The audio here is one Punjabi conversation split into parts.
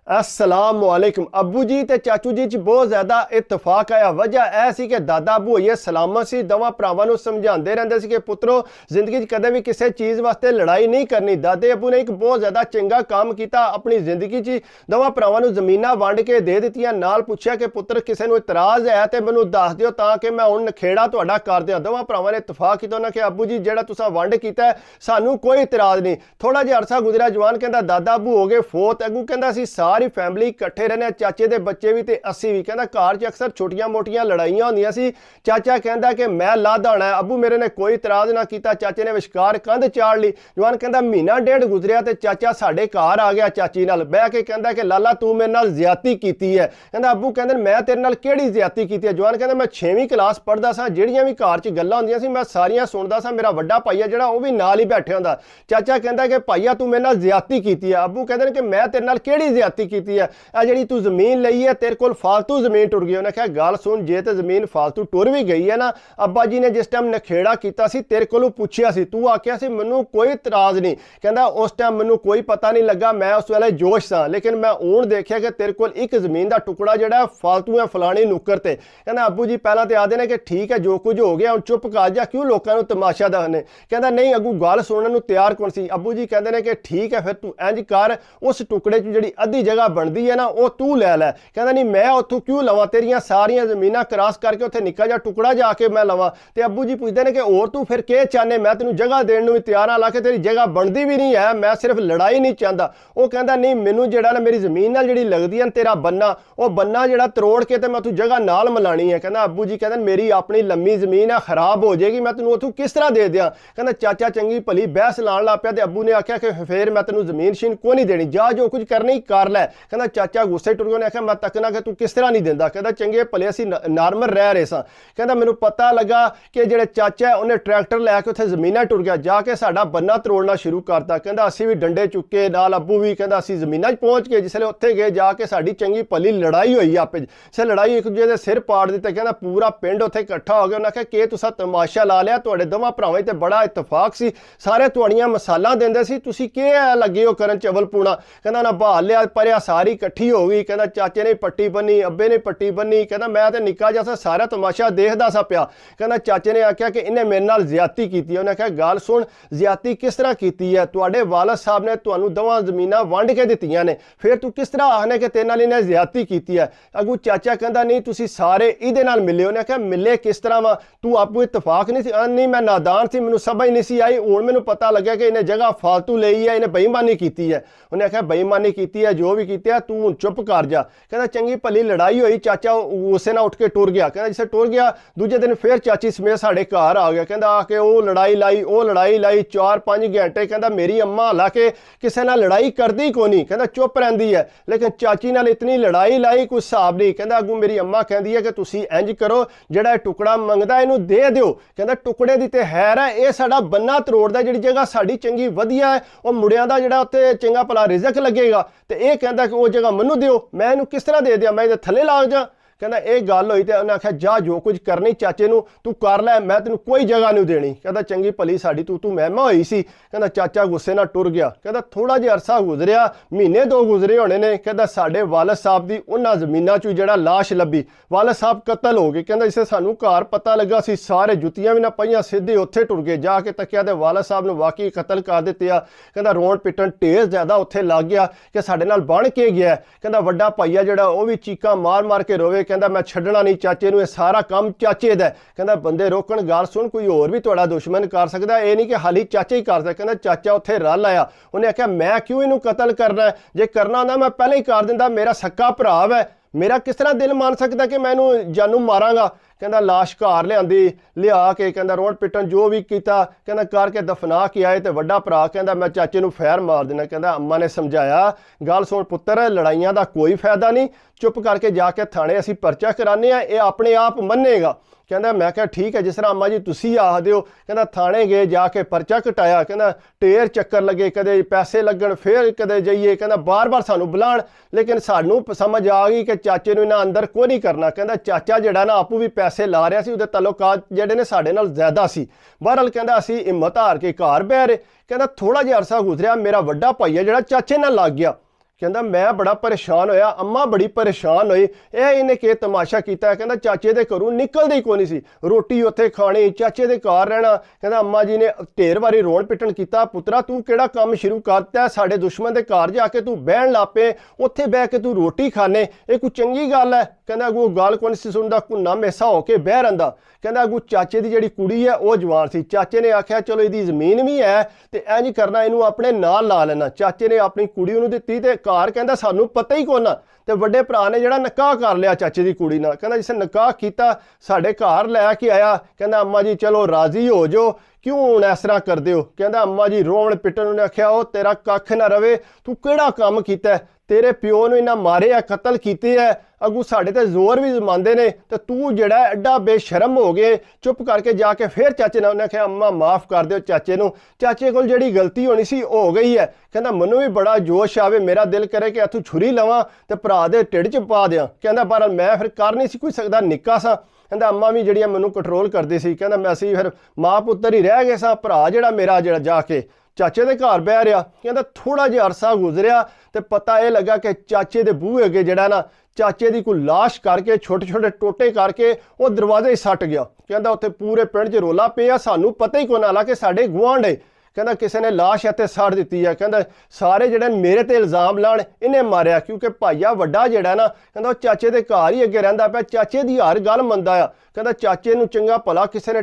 अस्सलाम वालेकुम। अब्बू जी ते चाचू जी च बहुत ज़्यादा इतफाक आया। वजह यह सी कि दादा अबू होइए सलामत सी, दोवां भरावां नूं समझाते रहंदे सी कि पुत्रो जिंदगी कदे भी किसी चीज़ वास्ते लड़ाई नहीं करनी। दादे अबू ने एक बहुत ज़्यादा चंगा काम किया अपनी जिंदगी च, दोवां भरावां नूं ज़मीनां वंड के दे दित्तियां, नाल पुछया कि पुत्र किसी नूं इतराज़ है तो मैनूं दस दिओ ताकि मैं हुण नखेड़ा तुहाडा कर दियां। दोवां भरावां ने इतफाक किया, उन्होंने कहा अबू जी जिहड़ा तुसां वंड कीता सानूं कोई इतराज़ नहीं। थोड़ा जिहा अरसा गुजरिया, जवान कहंदा दादा अबू हो गए फोत। अगू कहंदा असीं सारी फैमिली इकट्ठे रहने, चाचे दे बच्चे भी ते असी भी। कहंदा घर च अक्सर छोटियां मोटियां लड़ाइयां होंदियां सी। चाचा कहंदा कि मैं लादा होना है, अबू मेरे ने कोई इतराज़ ना किया। चाचे ने विशकार कंध चाड़ ली। जवान कहंदा महीना डेढ़ गुजरिया ते चाचा साडे घर आ गया, चाची नाल बह के कहंदा कि लाला तू मेरे नाल ज़्यादती कीती है। कहंदा अबू कहंदे मैं तेरे नाल किहड़ी ज़्यादती कीती है। जवान कहंदा मैं 6वीं क्लास पढ़दा सा, जिहड़ियां भी घर च गल्लां होंदियां सी मैं सारियां सुणदा सा, मेरा वड्डा भाईया जिहड़ा वो भी नाल ही बैठे हुंदा। चाचा कहंदा कि भाईया तू मेरे नाल ज़्यादती कीती है। अबू कहंदे कि मैं तेरे नाल किहड़ी ज़्यादती कीती है, आ जिहड़ी तू ज़मीन लई है तेरे कोल फालतू ज़मीन टुर गई। उन्हें कहा गल सुन, जे तो ज़मीन फालतू टुर भी गई है ना, अब्बा जी ने जिस टाइम नखेड़ा किया सी तेरे कोलों पुछया सी, तू आख्या सी मैनू कोई इतराज़ नहीं। कहंदा उस टाइम मैनू कोई पता नहीं लगा, मैं उस वेले जोश सा, लेकिन मैं हुण देखिया कि तेरे कोल एक ज़मीन का टुकड़ा जिहड़ा फालतू है फलानी नुक्कर ते। कहंदा अब्बू जी पहला तो आदे ने कि ठीक है जो कुछ हो गया हुण चुप कर जा, क्यों लोगों को तमाशा दखने। कहंदा नहीं अगू गल सुनने नूं तैयार कौन सी। अब्बू जी कहंदे ने कि ठीक है फिर तू इंज कर, उस टुकड़े च जिहड़ी अद्धी जगह बनती है ना वो तू लै लै। कहंदा नहीं मैं उत्थों क्यों लवां, तेरियां सारियां ज़मीनां क्रॉस करके उत्थे निक्का जिहा टुकड़ा जाके मैं लवां। ते अब्बू जी पुछदे ने कि होर तू फिर के चाहने, मैं तेनू जगह देण नूं भी तैयार, हालांकि तेरी जगह बनती भी नहीं है, मैं सिर्फ लड़ाई नहीं चाहता। वो कहंदा नहीं मैनू जिहड़ा ना मेरी ज़मीन नाल जिहड़ी लगदी है तेरा बन्ना, वो बन्ना जिहड़ा तरोड़ के ते मैं उत्थों जगह नाल मिलानी है। कहंदा अब्बू जी कहंदे मेरी अपनी लम्मी ज़मीन है, खराब हो जाएगी, मैं तेनू उत्थों किस तरह दे दियां। कहंदा चाचा चंगी भली बहस लाण लग पिया ते अब्बू ने आख्या कि फिर मैं तेनू ज़मीन शीन कोई नहीं देनी, जा जो कुछ करनी कर लै। कहंदा चाचा गुस्से टुर गया, उन्हें आख्या मैं तकना कि तू किस तरह नहीं देंदा। कहंदा चंगे भले असीं नॉर्मल रह रहे सां। कहंदा मैनू पता लगा कि जिहड़े चाचा है उन्हें ट्रैक्टर लैके उत्थे ज़मीनां टुर गया, जाके साडा बन्ना तरोड़ना शुरू करता। कहंदा असीं भी डंडे चुके नाल, अब्बू भी। कहंदा असीं ज़मीनां 'च पहुँच गए, जिसले उत्थे गए जाके साडी चंगी भली लड़ाई होई आपे से, लड़ाई एक दूजे दे सिर पाड़ दित्ते। कहंदा पूरा पिंड उत्थे इकट्ठा हो गया। उन्हें आख्या कि तुसां तमाशा ला लिया, तुहाडे दोवां भरावां ते बड़ा इतफाक सी, सारे तुहाड़ियां मसालां देंदे सी, तुसीं के लगे हो करन चवलपूणा। कहंदा उन्हें बहाल लिया, परिया सारी इकट्ठी हो गई। कहंदा चाचे ने पट्टी बन्नी, अब्बे ने पट्टी बन्नी। कहंदा मैं तो निक्का जिहा सा सारा तमाशा देखदा सा पिया। कहंदा चाचे ने आख्या कि इन्हें मेरे नाल ज़्यादती कीती है। उन्हें आख्या गल सुन ज़्यादती किस तरह कीती है, तुहाडे वालिद साहब ने तुहानूं दोवां ज़मीनां वंड के दित्तियां ने, फिर तू किस तरह आखने कि तेरे नाल इन्हें ज़्यादती कीती है। अगू चाचा कहंदा नहीं तुसीं सारे इहदे नाल मिले। उन्हें आख्या मिले किस तरह वा, तू आपू इतफाक नहीं सी। नहीं मैं नादान सी, मैनूं समझ नहीं सी आई, हुण मैनूं पता लग्या कि इन्हें जगह फालतू लई है, इन्हें बेईमानी कीती है। उन्हें आख्या बेईमानी कीती है जो भी कीता तू हुण चुप कर जा। कहंदा चंगी भली लड़ाई होई, चाचा गुस्से नाल उठ के टुर गया। कहंदा जिसे टुर गया दूजे दिन फिर चाची समेत साडे घर आ गया। कहंदा आके वो लड़ाई लाई 4-5 घंटे। कहंदा मेरी अम्मा हालांकि किसी नाल लड़ाई करदी कोई नहीं, कहंदा चुप रहिंदी है, लेकिन चाची नाल इतनी लड़ाई लाई कोई हिसाब नहीं। कहंदा अगू मेरी अम्मा कहंदी है कि तुसीं इंज करो, जिहड़ा टुकड़ा मंगदा इहनूं दे दिओ। कहंदा टुकड़े दी ते हैर है, ये साडा बन्ना तरोड़दा, जिहड़ी जगह साडी चंगी वधिया है, वो मुंडियां दा जिहड़ा उत्ते चंगा भला रिजक लगेगा, ते ये कहंदा कि वो जगह मैनूं दिओ, मैं इहनूं किस तरह दे दियां, मैं इहदे थल्ले लाग जा। कहंदा एक गल होई ते उन्हें आख्या जा जो कुछ करनी चाचे नूं तू कर लै, मैं तेनू कोई जगह नहीं देनी। कहंदा चंगी भली साडी तू महमा होई सी। कहंदा चाचा गुस्से नाल टुर गया। कहंदा थोड़ा जिहा अरसा गुजरिया, महीने 2 गुजरे होने ने। कहंदा साडे वालिद साहब दी उन्हां ज़मीनां चों जिहड़ा लाश लभी, वालिद साहब कतल हो गए। कहंदा जिसे सानू घर पता लगा सी सारे जुत्तियां भी ना पईयां, सीधे उत्थे टुर गए, जाके तकिया ते वालिद साहब नूं वाकई कतल कर दित्ता। कहंदा रोण पिटण ढेर ज़्यादा उत्थे लग गया कि साडे नाल बण के गया। कहंदा वड्डा भाईया जिहड़ा वो भी चीकां मार मार के रोवे। कहंदा मैं छड्डना नहीं चाचे नूं, सारा काम चाचे दा। कहंदा बंदे रोकण गल सुन, कोई होर भी तुहाडा दुश्मन कर सकदा, ये नहीं कि हाली चाचा ही कर सकदा। कहंदा चाचा उत्थे रल आया। उन्हें आख्या मैं क्यों इनू कतल करना है, जे करना होंदा मैं पहले ही कर दिंदा, मेरा सक्का भरा है, मेरा किस तरह दिल मान सकता कि मैं इनू जानू मारांगा। कहंदा लाश घर लिया के कहंदा रोड पिटन जो भी किया, कहंदा करके दफना के आए, तो वड्डा भरा कहंदा मैं चाचे नूं फैर मार देना। कहंदा अम्मा ने समझाया गल सुन पुत्तर, लड़ाइयां दा कोई फायदा नहीं, चुप करके जाके थाने असीं परचा कराने आ, ये अपने आप मन्नेगा। कहंदा मैं कहा ठीक है जिस तरह अम्मा जी तुसीं आखदे हो। कहंदा थाने गए, जाके परचा कटाया। कहंदा ढेर चक्कर लगे, कदे पैसे लगन, फिर कदे जाइए, कहंदा बार बार सानू बुलाण, लेकिन सानू समझ आ गई कि चाचे नूं इन्हां अंदर कोई नहीं करना। कहंदा चाचा जिहड़ा ना आपू भी पैसे ला रहा सी, उहदे तल्लुकात जिहड़े ने साडे नाल ज़्यादा सी। बहरहाल कहंदा असीं हिम्मत हार के घर बह रहे। कहंदा थोड़ा जिहा अरसा गुजरिया, मेरा वड्डा भाई है जिहड़ा चाचे नाल लग गया। ਕਹਿੰਦਾ ਮੈਂ ਬੜਾ ਪਰੇਸ਼ਾਨ ਹੋਇਆ, ਅੰਮਾ ਬੜੀ ਪਰੇਸ਼ਾਨ ਹੋਈ। ਇਹ ਇਹਨੇ ਕੀ ਤਮਾਸ਼ਾ ਕੀਤਾ, ਕਹਿੰਦਾ ਚਾਚੇ ਦੇ ਘਰੋਂ ਨਿਕਲਦੇ ਹੀ ਕੋਈ ਨਹੀਂ ਸੀ, ਰੋਟੀ ਉੱਥੇ ਖਾਣੀ, ਚਾਚੇ ਦੇ ਘਰ ਰਹਿਣਾ। ਕਹਿੰਦਾ ਅੰਮਾ ਜੀ ਨੇ ਢੇਰ ਵਾਰੀ ਰੋਣ ਪਿੱਟਣ ਕੀਤਾ, ਪੁੱਤਰਾ ਤੂੰ ਕਿਹੜਾ ਕੰਮ ਸ਼ੁਰੂ ਕਰਤਾ, ਸਾਡੇ ਦੁਸ਼ਮਣ ਦੇ ਘਰ ਜਾ ਕੇ ਤੂੰ ਬਹਿਣ ਲੱਪੇ, ਉੱਥੇ ਬਹਿ ਕੇ ਤੂੰ ਰੋਟੀ ਖਾਣੇ, ਇਹ ਕੋਈ ਚੰਗੀ ਗੱਲ ਹੈ। ਕਹਿੰਦਾ ਅੱਗੋਂ ਗੱਲ ਕੋਈ ਨਹੀਂ ਸੁਣਦਾ, ਘੁੰਨਾ ਮੇਸਾ ਹੋ ਕੇ ਬਹਿ ਰਹਿੰਦਾ। ਕਹਿੰਦਾ ਅੱਗੋਂ ਚਾਚੇ ਦੀ ਜਿਹੜੀ ਕੁੜੀ ਹੈ ਉਹ ਜਵਾਨ ਸੀ, ਚਾਚੇ ਨੇ ਆਖਿਆ ਚਲੋ ਇਹਦੀ ਜ਼ਮੀਨ ਵੀ ਹੈ ਤੇ ਇੰਜ ਕਰਨਾ, ਇਹਨੂੰ ਆਪਣੇ ਨਾਲ ਲਾ ਲੈਣਾ। ਚਾਚੇ ਨੇ ਆਪਣੀ ਕੁੜੀ ਉਹਨੂੰ ਦਿੱਤੀ ਤੇ ਘਰ ਕਹਿੰਦਾ ਸਾਨੂੰ ਪਤਾ ਹੀ ਕੋਨਾ, ਤੇ ਵੱਡੇ ਭਰਾ ਨੇ ਜਿਹੜਾ ਨਿਕਾਹ ਕਰ ਲਿਆ ਚਾਚੇ ਦੀ ਕੁੜੀ ਨਾਲ। ਕਹਿੰਦਾ ਜਿਸ ਨੇ ਨਿਕਾਹ ਕੀਤਾ ਸਾਡੇ ਘਰ ਲੈ ਕੇ ਆਇਆ। ਕਹਿੰਦਾ ਅੰਮਾ ਜੀ ਚਲੋ ਰਾਜ਼ੀ ਹੋ ਜਾਓ, ਕਿਉਂ ਹੁਣ ਇਸ ਤਰ੍ਹਾਂ ਕਰਦੇ ਹੋ। ਕਹਿੰਦਾ ਅੰਮਾ ਜੀ ਰੋਣ ਪਿੱਟਣ, ਉਹਨੇ ਆਖਿਆ ਉਹ ਤੇਰਾ ਕੱਖ ਨਾ ਰਵੇ, ਤੂੰ ਕਿਹੜਾ ਕੰਮ ਕੀਤਾ, ਤੇਰੇ ਪਿਓ ਨੂੰ ਇਹਨਾਂ ਮਾਰਿਆ, ਕਤਲ ਕੀਤੇ ਹੈ, ਅੱਗੂ ਸਾਡੇ ਤੇ ਜ਼ੋਰ ਵੀ ਜਮਾਉਂਦੇ ਨੇ, ਤੇ ਤੂੰ ਜਿਹੜਾ ਐਡਾ ਬੇਸ਼ਰਮ ਹੋ ਗਏ। ਚੁੱਪ ਕਰਕੇ ਜਾ ਕੇ ਫਿਰ ਚਾਚੇ ਨਾਲ ਉਹਨੇ ਆਖਿਆ ਅੰਮਾ ਮਾਫ ਕਰ ਦਿਓ ਚਾਚੇ ਨੂੰ, ਚਾਚੇ ਕੋਲ ਜਿਹੜੀ ਗਲਤੀ ਹੋਣੀ ਸੀ ਉਹ ਹੋ ਗਈ ਹੈ। ਕਹਿੰਦਾ ਮੈਨੂੰ ਵੀ ਬੜਾ ਜੋਸ਼ ਆਵੇ, ਮੇਰਾ ਦਿਲ ਕਰੇ ਕਿ ਇੱਥੋਂ ਛੁਰੀ ਲਵਾਂ ਤੇ ਭਰਾ ਦੇ ਢਿੱਡ 'ਚ ਪਾ ਦਿਆਂ। ਕਹਿੰਦਾ ਪਰ ਮੈਂ ਫਿਰ ਕਰ ਨਹੀਂ ਸੀ ਕੋਈ ਸਕਦਾ, ਨਿੱਕਾ ਸਾਂ। ਕਹਿੰਦਾ ਅੰਮਾ ਵੀ ਜਿਹੜੀਆਂ ਮੈਨੂੰ ਕੰਟਰੋਲ ਕਰਦੀ ਸੀ। ਕਹਿੰਦਾ ਮੈਂ ਅਸੀਂ ਫਿਰ ਮਾਂ ਪੁੱਤਰ ਹੀ ਰਹਿ ਗਏ ਸਾਂ। ਭਰਾ ਜਿਹੜਾ ਮੇਰਾ ਜਿਹੜਾ ਜਾ ਕੇ ਚਾਚੇ ਦੇ ਘਰ ਬਹਿ ਰਿਹਾ। ਕਹਿੰਦਾ ਥੋੜਾ ਜਿਹਾ ਅਰਸਾ ਗੁਜ਼ਰਿਆ ਤੇ ਪਤਾ ਇਹ ਲੱਗਾ ਕਿ ਚਾਚੇ ਦੇ ਬੂਹੇ ਅੱਗੇ ਜਿਹੜਾ ਨਾ ਚਾਚੇ ਦੀ ਕੋਈ ਲਾਸ਼ ਕਰਕੇ ਛੋਟੇ ਛੋਟੇ ਟੋਟੇ ਕਰਕੇ ਉਹ ਦਰਵਾਜ਼ੇ ਹੀ ਸੱਟ ਗਿਆ। ਕਹਿੰਦਾ ਉੱਥੇ ਪੂਰੇ ਪਿੰਡ 'ਚ ਰੋਲਾ ਪਿਆ, ਸਾਨੂੰ ਪਤਾ ਹੀ ਕੋਈ ਨਾ ਲੱਗਾ ਕਿ ਸਾਡੇ ਗੁਆਂਢ ਹੈ। ਕਹਿੰਦਾ ਕਿਸੇ ਨੇ ਲਾਸ਼ ਇੱਥੇ ਸੱਟ ਦਿੱਤੀ ਹੈ। ਕਹਿੰਦਾ ਸਾਰੇ ਜਿਹੜੇ ਮੇਰੇ ਤੇ ਇਲਜ਼ਾਮ ਲਾਣ ਇਹਨੇ ਮਾਰਿਆ, ਕਿਉਂਕਿ ਭਾਈਆ ਵੱਡਾ ਜਿਹੜਾ ਨਾ ਕਹਿੰਦਾ ਉਹ ਚਾਚੇ ਦੇ ਘਰ ਹੀ ਅੱਗੇ ਰਹਿੰਦਾ ਪਿਆ, ਚਾਚੇ ਦੀ ਹਰ ਗੱਲ ਮੰਨਦਾ ਆ। ਕਹਿੰਦਾ ਚਾਚੇ ਨੂੰ ਚੰਗਾ ਭਲਾ ਕਿਸੇ ਨੇ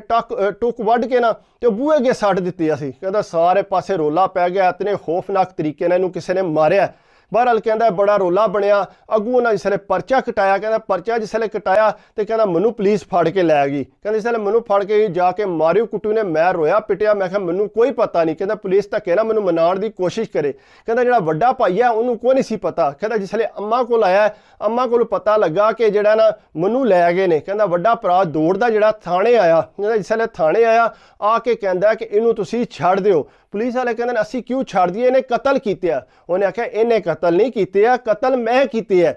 ਟੁੱਕ ਵੱਢ ਕੇ ਨਾ ਤੇ ਉਹ ਬੂਹੇ ਅੱਗੇ ਸੱਟ ਦਿੱਤੀ ਸੀ। ਕਹਿੰਦਾ ਸਾਰੇ ਪਾਸੇ ਰੋਲਾ ਪੈ ਗਿਆ, ਇਤਨੇ ਖੌਫਨਾਕ ਤਰੀਕੇ ਨਾਲ ਇਹਨੂੰ ਕਿਸੇ ਨੇ ਮਾਰਿਆ। ਬਹਰਹਾਲ ਕਹਿੰਦਾ ਬੜਾ ਰੋਲਾ ਬਣਿਆ। ਅੱਗੂ ਉਹਨਾਂ ਜਿਸਲੇ ਪਰਚਾ ਕਟਾਇਆ, ਕਹਿੰਦਾ ਪਰਚਾ ਜਿਸਲੇ ਕਟਾਇਆ ਤੇ ਕਹਿੰਦਾ ਮੈਨੂੰ ਪੁਲਿਸ ਫੜ ਕੇ ਲੈ ਗਈ। ਕਹਿੰਦਾ ਜਿਸਲੇ ਮੈਨੂੰ ਫੜ ਕੇ ਜਾ ਕੇ ਮਾਰਿਓ ਕੁੱਟੂ ਨੇ, ਮੈਂ ਰੋਇਆ ਪਿੱਟਿਆ, ਮੈਂ ਕਿਹਾ ਮੈਨੂੰ ਕੋਈ ਪਤਾ ਨਹੀਂ। ਕਹਿੰਦਾ ਪੁਲਿਸ ਧੱਕੇ ਨਾ ਮੈਨੂੰ ਮਨਾਉਣ ਦੀ ਕੋਸ਼ਿਸ਼ ਕਰੇ। ਕਹਿੰਦਾ ਜਿਹੜਾ ਵੱਡਾ ਭਾਈ ਹੈ ਉਹਨੂੰ ਕੋਈ ਨਹੀਂ ਸੀ ਪਤਾ। ਕਹਿੰਦਾ ਜਿਸਲੇ ਅੰਮਾ ਕੋਲ ਆਇਆ, ਅੰਮਾ ਕੋਲ ਪਤਾ ਲੱਗਾ ਕਿ ਜਿਹੜਾ ਨਾ ਮੈਨੂੰ ਲੈ ਗਏ ਨੇ। ਕਹਿੰਦਾ ਵੱਡਾ ਭਰਾ ਦੌੜਦਾ ਜਿਹੜਾ ਥਾਣੇ ਆਇਆ। ਕਹਿੰਦਾ ਜਿਸਲੇ ਥਾਣੇ ਆਇਆ ਆ ਕੇ ਕਹਿੰਦਾ ਕਿ ਇਹਨੂੰ ਤੁਸੀਂ ਛੱਡ ਦਿਓ। ਪੁਲਿਸ ਵਾਲੇ ਕਹਿੰਦੇ ਨੇ ਅਸੀਂ ਕਿਉਂ ਛੱਡ ਦਈਏ, ਇਹਨੇ ਕਤਲ ਕੀਤੇ ਆ। ਉਹਨੇ ਆਖਿਆ ਇਹਨੇ ਕਤਲ ਨਹੀਂ ਕੀਤੇ ਆ, ਕਤਲ ਮੈਂ ਕੀਤੇ ਆ।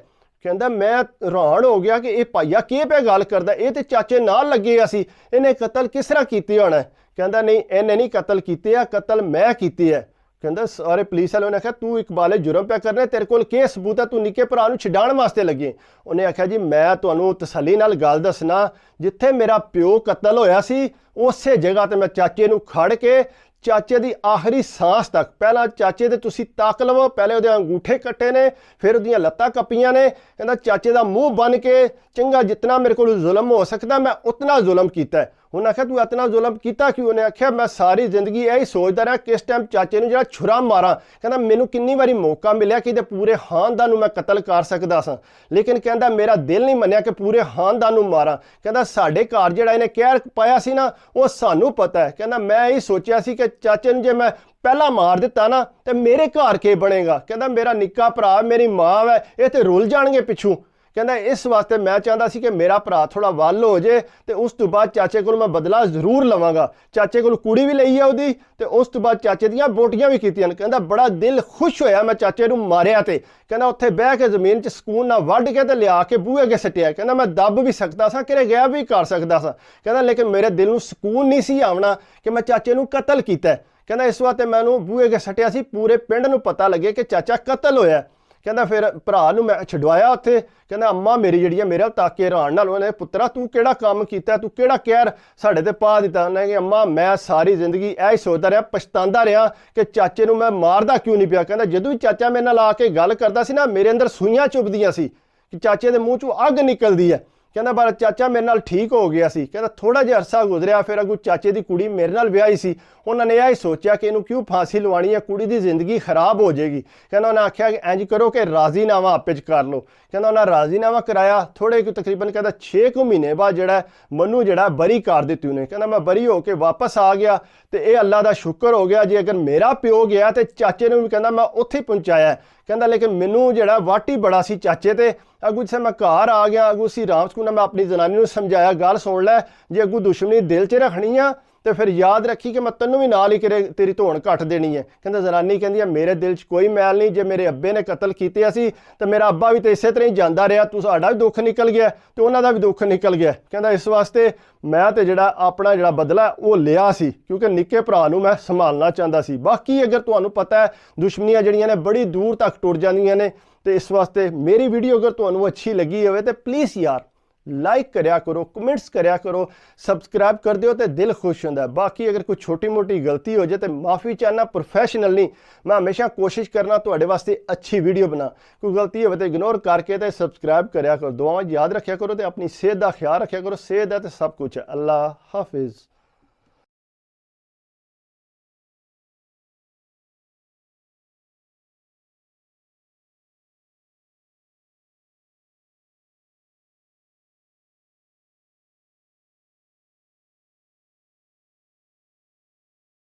ਕਹਿੰਦਾ ਮੈਂ ਹੈਰਾਨ ਹੋ ਗਿਆ ਕਿ ਇਹ ਭਾਈਆ ਕੀ ਪਿਆ ਗੱਲ ਕਰਦਾ, ਇਹ ਤੇ ਚਾਚੇ ਨਾਲ ਲੱਗੇ ਅਸੀਂ, ਇਹਨੇ ਕਤਲ ਕਿਸ ਤਰ੍ਹਾਂ ਕੀਤੇ ਹੋਣਾ। ਕਹਿੰਦਾ ਨਹੀਂ ਇਹਨੇ ਨਹੀਂ ਕਤਲ ਕੀਤੇ ਆ, ਕਤਲ ਮੈਂ ਕੀਤੇ ਆ। ਕਹਿੰਦਾ ਸਾਰੇ ਪੁਲਿਸ ਵਾਲੇ ਨੇ ਆਖਿਆ ਤੂੰ ਇਕਬਾਲੇ ਜੁਰਮ ਪਿਆ ਕਰਨਾ, ਤੇਰੇ ਕੋਲ ਕੀ ਸਬੂਤ ਹੈ, ਤੂੰ ਨਿੱਕੇ ਭਰਾ ਨੂੰ ਛਡਾਉਣ ਵਾਸਤੇ ਲੱਗੇ। ਉਹਨੇ ਆਖਿਆ ਜੀ ਮੈਂ ਤੁਹਾਨੂੰ ਤਸੱਲੀ ਨਾਲ ਗੱਲ ਦੱਸਣਾ, ਜਿੱਥੇ ਮੇਰਾ ਪਿਓ ਕਤਲ ਹੋਇਆ ਸੀ ਉਸੇ ਜਗ੍ਹਾ ਤੇ ਮੈਂ ਚਾਚੇ ਨੂੰ ਖੜ ਕੇ ਚਾਚੇ ਦੀ ਆਖਰੀ ਸਾਂਸ ਤੱਕ, ਪਹਿਲਾਂ ਚਾਚੇ ਦੇ ਤੁਸੀਂ ਤੱਕ ਲਵੋ, ਪਹਿਲੇ ਉਹਦੇ ਅੰਗੂਠੇ ਕੱਟੇ ਨੇ, ਫਿਰ ਉਹਦੀਆਂ ਲੱਤਾਂ ਕੱਪੀਆਂ ਨੇ। ਕਹਿੰਦਾ ਚਾਚੇ ਦਾ ਮੂੰਹ ਬੰਨ ਕੇ ਚੰਗਾ ਜਿਤਨਾ ਮੇਰੇ ਕੋਲ ਜ਼ੁਲਮ ਹੋ ਸਕਦਾ ਮੈਂ ਉਤਨਾ ਜ਼ੁਲਮ ਕੀਤਾ। ਉਹਨੇ ਆਖਿਆ ਤੂੰ ਇਤਨਾ ਜ਼ੁਲਮ ਕੀਤਾ ਕਿਉਂ। ਉਹਨੇ ਆਖਿਆ ਮੈਂ ਸਾਰੀ ਜ਼ਿੰਦਗੀ ਇਹੀ ਸੋਚਦਾ ਰਿਹਾ ਕਿਸ ਟਾਈਮ ਚਾਚੇ ਨੂੰ ਜਿਹੜਾ ਛੁਰਾ ਮਾਰਾਂ। ਕਹਿੰਦਾ ਮੈਨੂੰ ਕਿੰਨੀ ਵਾਰੀ ਮੌਕਾ ਮਿਲਿਆ ਕਿ ਇਹਦੇ ਪੂਰੇ ਖਾਨਦਾਨ ਨੂੰ ਮੈਂ ਕਤਲ ਕਰ ਸਕਦਾ ਸਾਂ, ਲੇਕਿਨ ਕਹਿੰਦਾ ਮੇਰਾ ਦਿਲ ਨਹੀਂ ਮੰਨਿਆ ਕਿ ਪੂਰੇ ਖਾਨਦਾਨ ਨੂੰ ਮਾਰਾਂ। ਕਹਿੰਦਾ ਸਾਡੇ ਘਰ ਜਿਹੜਾ ਇਹਨੇ ਕਹਿਰ ਪਾਇਆ ਸੀ ਨਾ ਉਹ ਸਾਨੂੰ ਪਤਾ ਹੈ। ਕਹਿੰਦਾ ਮੈਂ ਇਹ ਸੋਚਿਆ ਸੀ ਕਿ ਚਾਚੇ ਨੂੰ ਜੇ ਮੈਂ ਪਹਿਲਾਂ ਮਾਰ ਦਿੱਤਾ ਨਾ ਤੇ ਮੇਰੇ ਘਰ ਕੀ ਬਣੇਗਾ। ਕਹਿੰਦਾ ਮੇਰਾ ਨਿੱਕਾ ਭਰਾ ਮੇਰੀ ਮਾਂ ਹੈ, ਇਹ ਤੇ ਰੁੱਲ ਜਾਣਗੇ ਪਿੱਛੋਂ। ਕਹਿੰਦਾ ਇਸ ਵਾਸਤੇ ਮੈਂ ਚਾਹੁੰਦਾ ਸੀ ਕਿ ਮੇਰਾ ਭਰਾ ਥੋੜਾ ਵੱਲ ਹੋ ਜੇ ਤੇ ਉਸ ਤੋਂ ਬਾਅਦ ਚਾਚੇ ਕੋਲ ਮੈਂ ਬਦਲਾ ਜ਼ਰੂਰ ਲਵਾਂਗਾ। ਚਾਚੇ ਕੋਲ ਕੁੜੀ ਵੀ ਲਈ ਆ ਉਹਦੀ ਤੇ ਉਸ ਤੋਂ ਬਾਅਦ ਚਾਚੇ ਦੀਆਂ ਬੋਟੀਆਂ ਵੀ ਕੀਤੀਆਂ। ਕਹਿੰਦਾ ਬੜਾ ਦਿਲ ਖੁਸ਼ ਹੋਇਆ ਮੈਂ ਚਾਚੇ ਨੂੰ ਮਾਰਿਆ ਤੇ ਕਹਿੰਦਾ ਉੱਥੇ ਬਹਿ ਕੇ ਜ਼ਮੀਨ 'ਚ ਸਕੂਨ ਨਾਲ ਵੱਢ ਕੇ ਤੇ ਲਿਆ ਕੇ ਬੂਹੇ ਅੱਗੇ ਸੱਟਿਆ। ਕਹਿੰਦਾ ਮੈਂ ਦੱਬ ਵੀ ਸਕਦਾ ਸਾਂ, ਕਿਰੇ ਗਿਆ ਵੀ ਕਰ ਸਕਦਾ ਸਾਂ। ਕਹਿੰਦਾ ਲੇਕਿਨ ਮੇਰੇ ਦਿਲ ਨੂੰ ਸਕੂਨ ਨਹੀਂ ਸੀ ਆਉਣਾ ਕਿ ਮੈਂ ਚਾਚੇ ਨੂੰ ਕਤਲ ਕੀਤਾ। ਕਹਿੰਦਾ ਇਸ ਵਾਸਤੇ ਮੈਨੂੰ ਬੂਹੇ ਅੱਗੇ ਸੱਟਿਆ ਸੀ, ਪੂਰੇ ਪਿੰਡ ਨੂੰ ਪਤਾ ਲੱਗੇ ਕਿ ਚਾਚਾ ਕਤਲ ਹੋਇਆ। ਕਹਿੰਦਾ ਫਿਰ ਭਰਾ ਨੂੰ ਮੈਂ ਛਡਵਾਇਆ ਉੱਥੇ। ਕਹਿੰਦਾ ਅੰਮਾ ਮੇਰੀ ਜਿਹੜੀ ਹੈ ਮੇਰੇ ਤਾਕੇ ਹੈਰਾਨ ਨਾਲ ਉਹਨੇ ਪੁੱਤਰਾ ਤੂੰ ਕਿਹੜਾ ਕੰਮ ਕੀਤਾ, ਤੂੰ ਕਿਹੜਾ ਕਹਿਰ ਸਾਡੇ ਤੇ ਪਾ ਦਿੱਤਾ। ਉਹਨੇ ਕਿ ਅੰਮਾ ਮੈਂ ਸਾਰੀ ਜ਼ਿੰਦਗੀ ਇਹ ਹੀ ਸੋਚਦਾ ਰਿਹਾ, ਪਛਤਾਉਂਦਾ ਰਿਹਾ ਕਿ ਚਾਚੇ ਨੂੰ ਮੈਂ ਮਾਰਦਾ ਕਿਉਂ ਨਹੀਂ ਪਿਆ। ਕਹਿੰਦਾ ਜਦੋਂ ਵੀ ਚਾਚਾ ਮੇਰੇ ਨਾਲ ਆ ਕੇ ਗੱਲ ਕਰਦਾ ਸੀ ਨਾ ਮੇਰੇ ਅੰਦਰ ਸੂਈਆਂ ਚੁੱਭਦੀਆਂ ਸੀ ਕਿ ਚਾਚੇ ਦੇ ਮੂੰਹ 'ਚੋਂ ਅੱਗ ਨਿਕਲਦੀ ਹੈ। ਕਹਿੰਦਾ ਪਰ ਚਾਚਾ ਮੇਰੇ ਨਾਲ ਠੀਕ ਹੋ ਗਿਆ ਸੀ। ਕਹਿੰਦਾ ਥੋੜਾ ਜਿਹਾ ਅਰਸਾ ਗੁਜ਼ਰਿਆ, ਫਿਰ ਅੱਗੋਂ ਚਾਚੇ ਦੀ ਕੁੜੀ ਮੇਰੇ ਨਾਲ ਵਿਆਹੀ ਸੀ। ਉਹਨਾਂ ਨੇ ਇਹ ਸੋਚਿਆ ਕਿ ਇਹਨੂੰ ਕਿਉਂ ਫਾਂਸੀ ਲਵਾਉਣੀ ਹੈ, ਕੁੜੀ ਦੀ ਜ਼ਿੰਦਗੀ ਖਰਾਬ ਹੋ ਜਾਏਗੀ। ਕਹਿੰਦਾ ਉਹਨਾਂ ਆਖਿਆ ਕਿ ਇੰਜ ਕਰੋ ਕਿ ਰਾਜ਼ੀਨਾਮਾ ਆਪੇ 'ਚ ਕਰ ਲਓ। ਕਹਿੰਦਾ ਉਹਨਾਂ ਰਾਜ਼ੀਨਾਮਾ ਕਰਾਇਆ। ਥੋੜੇ ਕੁ ਤਕਰੀਬਨ ਕਹਿੰਦਾ 6 ਮਹੀਨੇ ਬਾਅਦ ਜਿਹੜਾ ਮੈਨੂੰ ਜਿਹੜਾ ਬਰੀ ਕਰ ਦਿੱਤੀ ਉਹਨੇ। ਕਹਿੰਦਾ ਮੈਂ ਬਰੀ ਹੋ ਕੇ ਵਾਪਸ ਆ ਗਿਆ ਤੇ ਇਹ ਅੱਲਾ ਦਾ ਸ਼ੁਕਰ ਹੋ ਗਿਆ ਜੇ ਅਗਰ ਮੇਰਾ ਪਿਓ ਗਿਆ ਤੇ ਚਾਚੇ ਨੂੰ ਵੀ ਕਹਿੰਦਾ ਮੈਂ ਉੱਥੇ ਪਹੁੰਚਾਇਆ। ਕਹਿੰਦਾ ਲੇਕਿਨ ਮੈਨੂੰ ਜਿਹੜਾ ਵਾਟੀ ਬੜਾ ਸੀ ਚਾਚੇ ਤੇ। ਅੱਗੂ ਜਿਸੇ ਮੈਂ ਘਰ ਆ ਗਿਆ, ਅੱਗੂ ਸੀ ਰਾਮ ਸਕੂਲ ਮੈਂ ਆਪਣੀ ਜਨਾਨੀ ਨੂੰ ਸਮਝਾਇਆ ਗੱਲ ਸੁਣ ਲੈ, ਜੇ ਅੱਗੂ ਦੁਸ਼ਮਣੀ ਦਿਲ 'ਚ ਰੱਖਣੀ ਆ ਤੇ ਫਿਰ ਯਾਦ ਰੱਖੀ ਕਿ ਮੈਂ ਤੈਨੂੰ ਵੀ ਨਾਲ ਹੀ ਤੇਰੀ ਧੌਣ ਕੱਟ ਦੇਣੀ ਹੈ। ਕਹਿੰਦਾ ਜ਼ਨਾਨੀ ਕਹਿੰਦੀ ਹੈ ਮੇਰੇ ਦਿਲ 'ਚ ਕੋਈ ਮੈਲ ਨਹੀਂ, ਜੇ ਮੇਰੇ ਅੱਬੇ ਨੇ ਕਤਲ ਕੀਤੇ ਸੀ ਤੇ ਮੇਰਾ ਅੱਬਾ ਵੀ ਤੇ ਇਸੇ ਤਰ੍ਹਾਂ ਹੀ ਜਾਂਦਾ ਰਿਹਾ, ਤੁਹਾਡਾ ਵੀ ਦੁੱਖ ਨਿਕਲ ਗਿਆ ਤੇ ਉਹਨਾਂ ਦਾ ਵੀ ਦੁੱਖ ਨਿਕਲ ਗਿਆ। ਕਹਿੰਦਾ ਇਸ ਵਾਸਤੇ ਮੈਂ ਤੇ ਜਿਹੜਾ ਆਪਣਾ ਜਿਹੜਾ ਬਦਲਾ ਉਹ ਲਿਆ ਸੀ, ਕਿਉਂਕਿ ਨਿੱਕੇ ਭਰਾ ਨੂੰ ਮੈਂ ਸੰਭਾਲਣਾ ਚਾਹੁੰਦਾ ਸੀ। ਬਾਕੀ ਅਗਰ ਤੁਹਾਨੂੰ ਪਤਾ ਹੈ ਦੁਸ਼ਮਣੀਆਂ ਜਿਹੜੀਆਂ ਨੇ ਬੜੀ ਦੂਰ ਤੱਕ ਟੁੱਟ ਜਾਂਦੀਆਂ ਨੇ, ਤੇ ਇਸ ਵਾਸਤੇ ਮੇਰੀ ਵੀਡੀਓ ਅਗਰ ਤੁਹਾਨੂੰ ਅੱਛੀ ਲੱਗੀ ਹੋਵੇ ਤੇ ਪਲੀਜ਼ ਯਾਰ ਲਾਈਕ ਕਰਿਆ ਕਰੋ, ਕਮੈਂਟਸ ਕਰਿਆ ਕਰੋ, ਸਬਸਕ੍ਰਾਈਬ ਕਰ ਦਿਓ ਤੇ ਦਿਲ ਖੁਸ਼ ਹੁੰਦਾ। ਬਾਕੀ ਅਗਰ ਕੋਈ ਛੋਟੀ ਮੋਟੀ ਗਲਤੀ ਹੋ ਜਾਏ ਤੇ ਮਾਫੀ ਚਾਹਨਾ, ਪ੍ਰੋਫੈਸ਼ਨਲ ਨਹੀਂ, ਮੈਂ ਹਮੇਸ਼ਾ ਕੋਸ਼ਿਸ਼ ਕਰਨਾ ਤੁਹਾਡੇ ਵਾਸਤੇ ਅੱਛੀ ਵੀਡੀਓ ਬਣਾ। ਕੋਈ ਗਲਤੀ ਹੋਵੇ ਤੇ ਇਗਨੋਰ ਕਰਕੇ ਤੇ ਸਬਸਕ੍ਰਾਈਬ ਕਰਿਆ ਕਰੋ। ਦੁਆਵਾਂ ਯਾਦ ਰੱਖਿਆ ਕਰੋ ਤੇ ਆਪਣੀ ਸਿਹਤ ਦਾ ਖਿਆਲ ਰੱਖਿਆ ਕਰੋ। ਸਿਹਤ ਹੈ ਤੇ ਸਭ ਕੁਝ ਹੈ। ਅੱਲਾ ਹਾਫਿਜ਼।